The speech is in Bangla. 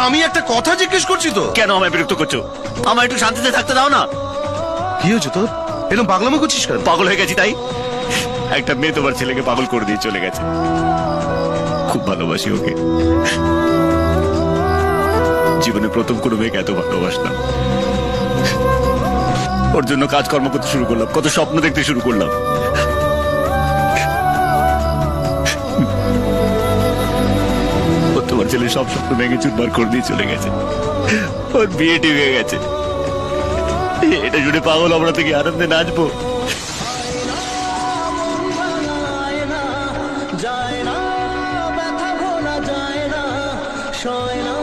আমি একটা কথা জিজ্ঞেস করছি তো। কেন আমায় বিরক্ত করছো? আমায় একটু শান্তিতে থাকতে দাও না। কি হয়েছে তোর? এরকম পাগলামো করছিস কেন? পাগল হয়ে গেছি তাই? একটা মেয়ে তোমার ছেলেকে পাগল করে দিয়ে চলে গেছে। খুব ভালোবাসি ওকে, জীবনে প্রথম কোনো মেয়েকে এত ভালোবাসলাম। ওর জন্য কাজকর্ম করতে শুরু করলাম, কত স্বপ্ন দেখতে শুরু করলাম। ও তোমার ছেলে সব স্বপ্ন ভেঙে চুরমার করে দিয়ে চলে গেছে। ওর বিয়ে ঠিক হয়ে গেছে। এটা শুনে পাগল আমরা থেকে আনন্দে নাচবো। যায় না, ব্যথা ভোলা যায় না, সয় না।